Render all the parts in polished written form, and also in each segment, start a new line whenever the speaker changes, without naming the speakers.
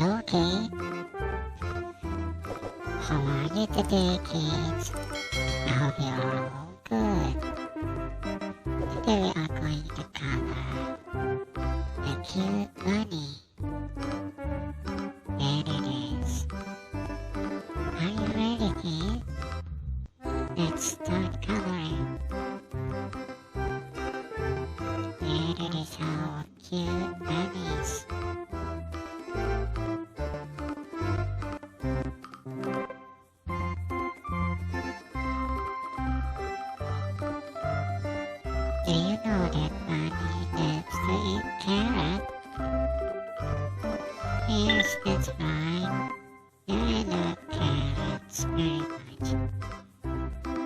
Hello, Kate. How are you today, kids? I hope you are all good. Today we are going to cover the cute bunny. There it is. Are you ready, kids? Let's start coloring. There it is, our cute bunnies. Do you know that bunny loves to eat carrot? Yes, that's right. I love carrots very much.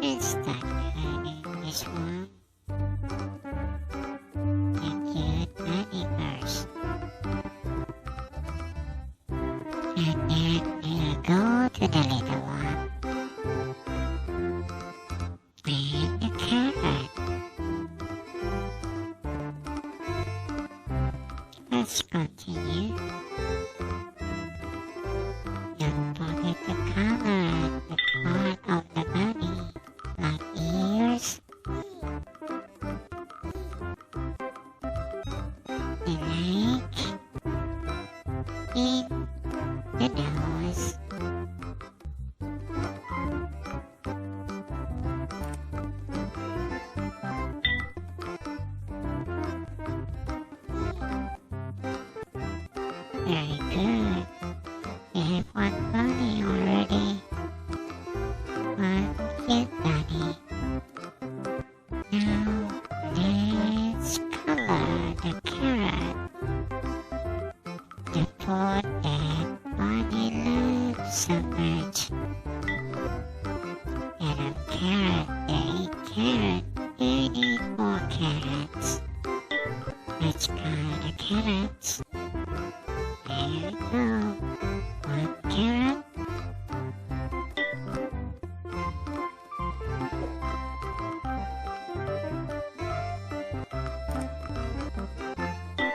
Let's start cutting this one. The cute bunny first. And then we'll go to the little one. And the carrot. Let's continue. Don't forget to color the part of the bunny, like ears, the leg, and the nose. Very good. We have one bunny already. One cute bunny. Now let's color the carrot. The part that bunny loves so much. And a carrot, they eat carrot. They need more carrots. Let's color the carrots. There we go. One carrot.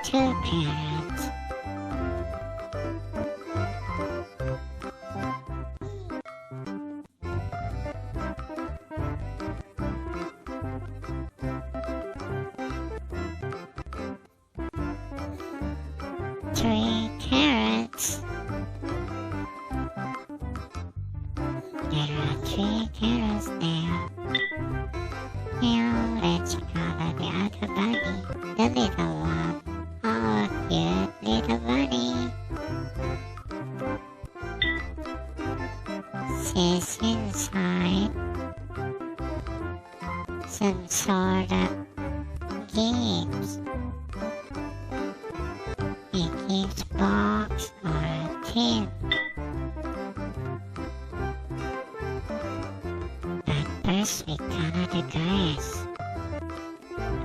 Two carrots. Three carrots. There are three carrots now. Now let's color the other bunny, the little one. Oh, cute little bunny. She's inside some sort of games. It gives box or a tin. But first we color the grass.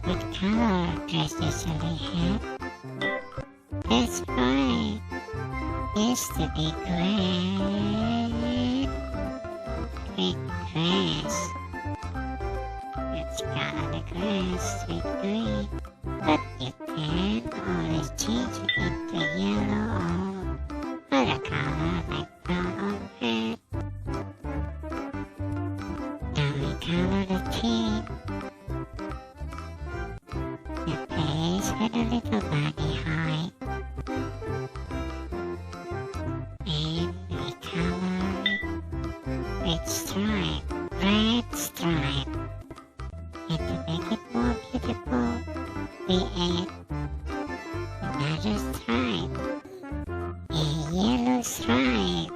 What color does usually have? That's right. Used to be green. Green grass. Let's color the grass with green. But you can always change it into yellow or other color like brown or red. Now we color the team. The place where the little bunny hide. And we color it with stripe, red stripe. And to make it more beautiful, we add another stripe, a yellow stripe.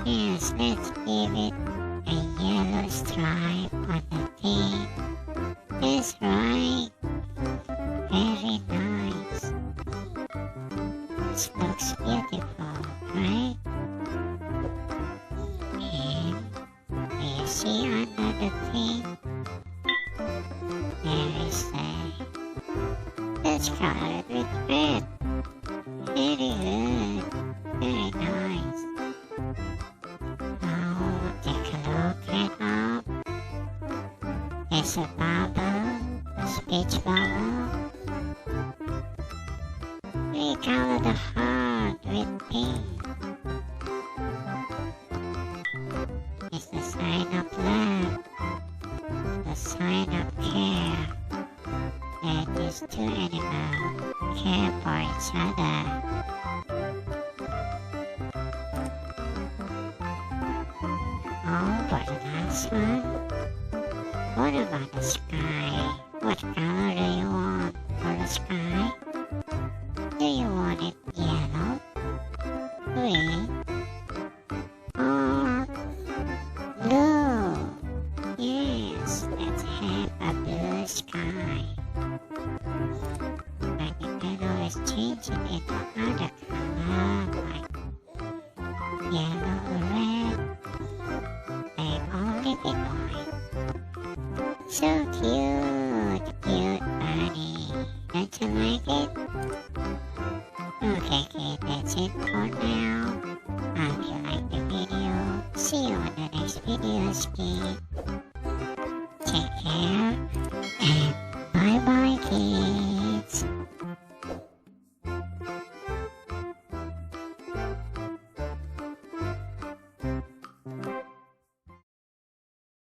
Yes, let's give it a yellow stripe on the thing. That's right. Very nice. This looks beautiful, right? And you see under the thing, there is let's color it with red. Very good. Very nice. Now take a look at up. There's a bubble, a speech bubble. We color the heart with pink. It's the sign of love, the sign of care. And these two animals care for each other. Oh, for the last one, what about the sky? What color do you want for the sky? Do you want it yellow, green, or blue? Yes, let's have a blue sky. But you can always change it into other color like yellow or red. They've only been white. So cute, cute bunny. Don't you like it? Okay, that's it for now. Hope you like the video. See you in the next video, Ski. Take care.